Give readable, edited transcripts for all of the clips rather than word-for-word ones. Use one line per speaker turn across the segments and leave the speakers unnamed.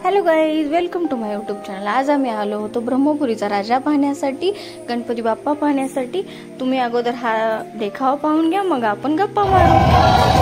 Hello guys, welcome to my YouTube channel. आज आम्ही आलो होतो ब्रह्मपुरीचा राजा पाहण्यासाठी, गणपती बाप्पा पाहण्यासाठी। तुम्ही अगोदर हा देखावा पाहून घ्या, मग आपण गप्पा मारू।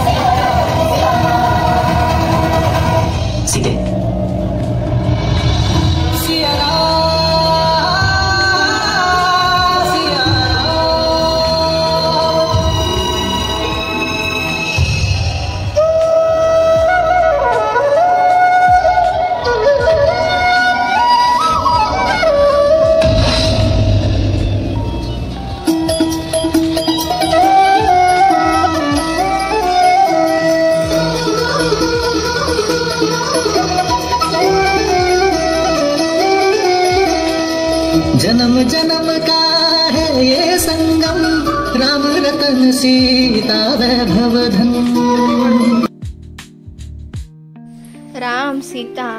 जन्म जन्म का है ये संगम, राम रतन सीता वैभव धन।
राम सीता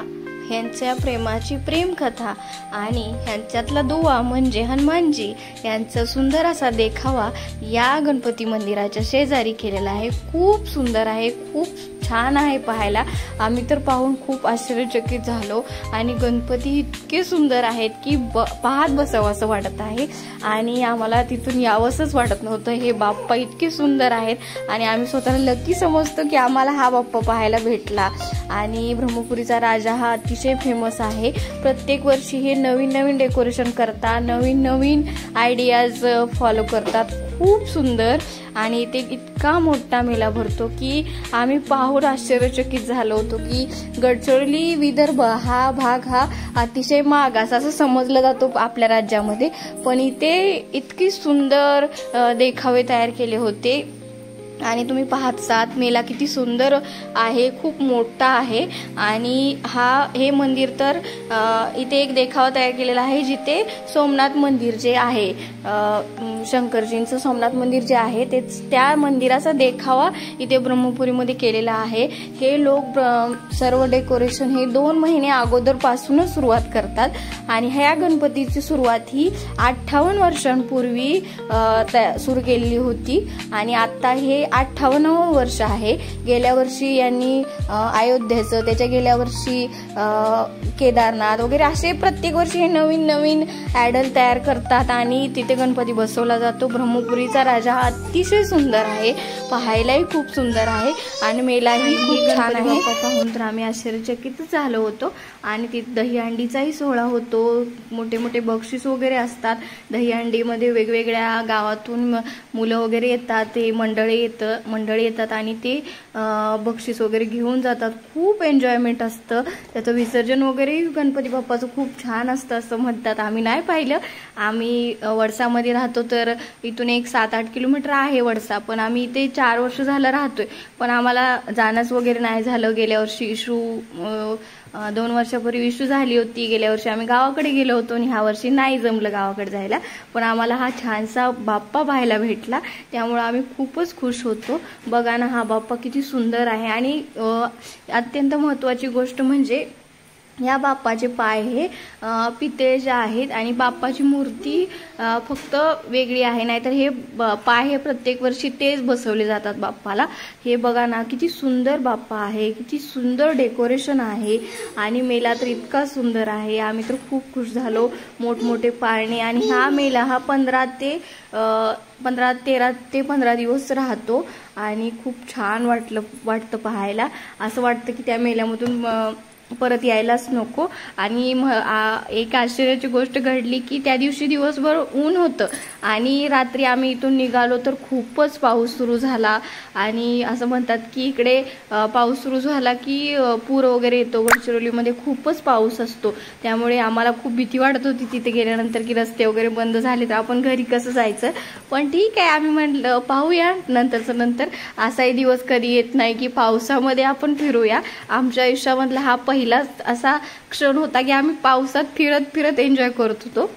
यांच्या प्रेमाची प्रेम कथा आणि यांच्यातला दुवा म्हणजे हनुमानजी यांचा सुंदर असा देखावा या गणपती मंदिराच्या शेजारी केलेला आहे। खूप सुंदर आहे, खूप छान आहे पाहायला। आम्ही तर पाहून खूप आश्चर्यचकित झालो आणि गणपती इतके सुंदर आहेत की पाहत बसावं असं वाटत आहे आणि आम्हाला तिथून यावंसच वाटत नव्हतं। हे बाप्पा इतके सुंदर आहेत आणि आम्ही स्वतःला लकी समजतो की आम्हाला हा बाप्पा पाहायला भेटला। आणि ब्रह्मपुरीचा राजा हा अतिशय फेमस आहे। प्रत्येक वर्षी हे नवीन नवीन डेकोरेशन करतात, नवीन नवीन आयडियाज फॉलो करतात। खूप सुंदर आणि ते इतका मोठा मेला भरतो की आम्ही पाहून आश्चर्यचकित झालो होतो की गडचिरोली विदर्भ हा भाग हा अतिशय मागास असं समजला जातो आपल्या राज्यामध्ये, पण इथे इतकी सुंदर देखावे तयार केले होते। आणि तुम्ही पाहतात मेला किती सुंदर आहे, खूप मोठा आहे। आणि हे मंदिर तर इथे एक देखावा तयार केलेला आहे जिथे सोमनाथ मंदिर जे आहे, शंकरजींचं सोमनाथ मंदिर जे आहे ते त्या मंदिराचा देखावा इथे ब्रह्मपुरीमध्ये केलेला आहे। हे लोक सर्व डेकोरेशन हे 2 महिने अगोदर पासूनच सुरुवात करतात आणि ह्या गणपतीची सुरुवात ही 58 वर्षांपूर्वी सुरू केलेली होती आणि आता हे 58वं वर्ष आहे। गेल्या वर्षी यांनी अयोध्येचं, त्याच्या गेल्या वर्षी केदारनाथ वगैरे असे प्रत्येक वर्षी हे नवीन नवीन आयडल तयार करतात आणि तिथे गणपती बसवला जातो। ब्रह्मपुरीचा राजा हा अतिशय सुंदर आहे, पाहायलाही खूप सुंदर आहे आणि मेलाही खूप छान आहे। पाहून तर आम्ही आश्चर्यचकित झालो होतो आणि तिथे दहीहंडीचाही सोहळा होतो। मोठे मोठे बक्षीस वगैरे असतात। दहीहंडीमध्ये वेगवेगळ्या गावातून मुलं वगैरे येतात, ते मंडळी येतात आणि ते बक्षीस वगैरे घेऊन जातात। खूप एन्जॉयमेंट असतं, त्याचं विसर्जन वगैरे गणपती बाप्पाचं खूप छान असतं असं म्हणतात। आम्ही नाही पाहिलं, आम्ही वडसामध्ये राहतो तर इथून एक 7-8 किलोमीटर आहे वडसा, पण आम्ही इथे 4 वर्ष झालं राहतोय, पण आम्हाला जाणंच वगैरे नाही झालं। गेल्या वर्षी 2 वर्षापूर्वी इशू झाली होती, गेल्या वर्षी आम्ही गावाकडे गेलो होतो आणि ह्या वर्षी नाही जमलं गावाकडे जायला, पण आम्हाला हा छानसा बाप्पा पाहायला भेटला, त्यामुळे आम्ही खूपच खुश होतो। बघा ना, हा बाप्पा किती सुंदर आहे आणि अत्यंत महत्त्वाची गोष्ट म्हणजे या बाप्पाचे पाय हे पितळेचे आहेत आणि बाप्पाची मूर्ती फक्त वेगळी आहे, नाहीतर हे पाय हे प्रत्येक वर्षी तेच बसवले जातात बाप्पाला। हे बघा ना, किती सुंदर बाप्पा आहे, किती सुंदर डेकोरेशन आहे आणि मेला तर इतका सुंदर आहे। आम्ही तर खूप खुश झालो। मोठमोठे पाळणे आणि हा मेला हा 13 ते 15 दिवस राहतो आणि खूप छान वाटतं पाहायला। असं वाटतं की त्या मेल्यामधून परत यायलाच नको। आणि एक आश्चर्याची गोष्ट घडली की त्या दिवशी दिवसभर ऊन होतं आणि रात्री आम्ही इथून निघालो तर खूपच पाऊस सुरू झाला आणि असं म्हणतात की इकडे पाऊस सुरू झाला की पूर वगैरे येतो। गडचिरोलीमध्ये खूपच पाऊस असतो, त्यामुळे आम्हाला खूप भीती वाटत होती तिथे गेल्यानंतर की रस्ते वगैरे बंद झाले तर आपण घरी कसं जायचं, पण ठीक आहे आम्ही म्हटलं पाहूया नंतर असाही दिवस कधी येत नाही की पावसामध्ये आपण फिरूया। आमच्या आयुष्यामधला हा पहिलाच असा क्षण होता की आम्ही पावसात फिरत एन्जॉय करत होतो।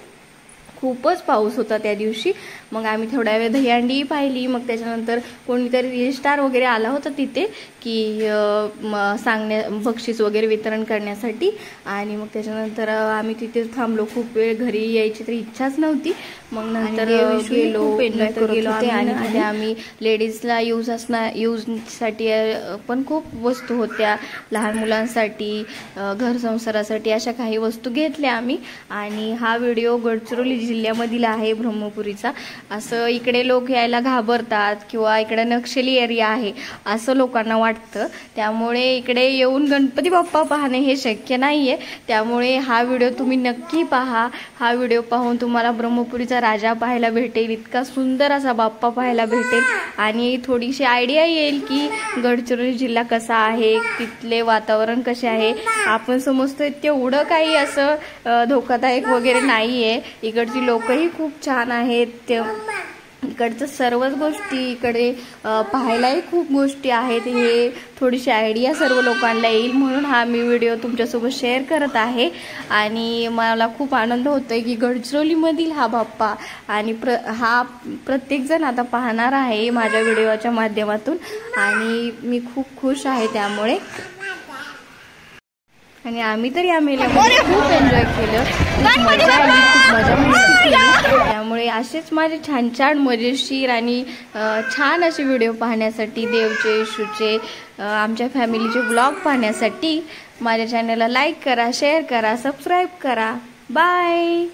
खूपच पाऊस होता त्या दिवशी। मग आम्ही थोड्या वेळ दहीहंडी पाहिली, मग त्याच्यानंतर कोणीतरी रील स्टार वगैरे आला होता तिथे, की बक्षीस वगैरे वितरण करण्यासाठी. आणि मग त्याच्यानंतर आम्ही तिथे थांबलो खूप वेळ. घरी यायची तर इच्छाच नव्हती. मग नंतर गेलो आणि तिथे आम्ही लेडीजला यूजसाठी पण खूप वस्तू होत्या, लहान मुलांसाठी, घर संसारासाठी, अशा काही वस्तू घेतल्या आम्ही. आणि हा व्हिडिओ गडचिरोली जिल्ह्यामधील आहे, ब्रह्मपुरीचा. असं इकडे लोक यायला घाबरतात किंवा इकडे नक्षली एरिया आहे असं लोकांना वाटतं. त्यामुळे इकडे येऊन गणपती बाप्पा पाहणे हे शक्य नाहीये. त्यामुळे हा व्हिडिओ तुम्ही नक्की पहा. हा व्हिडिओ पाहून तुम्हाला ब्रह्मपुरीचा राजा पाहायला भेटेल, इतका सुंदर असा बाप्पा पाहायला भेटेल आणि थोडीशी आयडिया येईल की गडचिरोली जिल्हा कसा आहे, तिथले वातावरण कसे आहे. आपण समजतोय तेवढं काही असं धोकादायक वगैरे नाहीये. इकडची लोकही खूप छान आहेत. इकडचं सर्वच गोष्टी इकडे पाहायलाही खूप गोष्टी आहेत. हे थोडीशी आयडिया सर्व लोकांना येईल म्हणून हा मी व्हिडिओ तुमच्यासोबत शेअर करत आहे. आणि मला खूप आनंद होतोय की गडचिरोलीमधील हा बाप्पा आणि हा प्रत्येकजण आता पाहणार आहे माझ्या व्हिडिओच्या माध्यमातून. आणि मी खूप खुश आहे त्यामुळे. आणि आम्ही तर या मेळ्यामध्ये खूप एन्जॉय केलं, खूप मजा आली, खूप मजा मस्ती केली. त्यामुळे असेच माझे छान छान मजेशीर आणि छान असे व्हिडिओ पाहण्यासाठी, देवचे, येशूचे, आमच्या फॅमिलीचे ब्लॉग पाहण्यासाठी माझ्या चॅनलला लाईक करा, शेअर करा, सबस्क्राईब करा. बाय.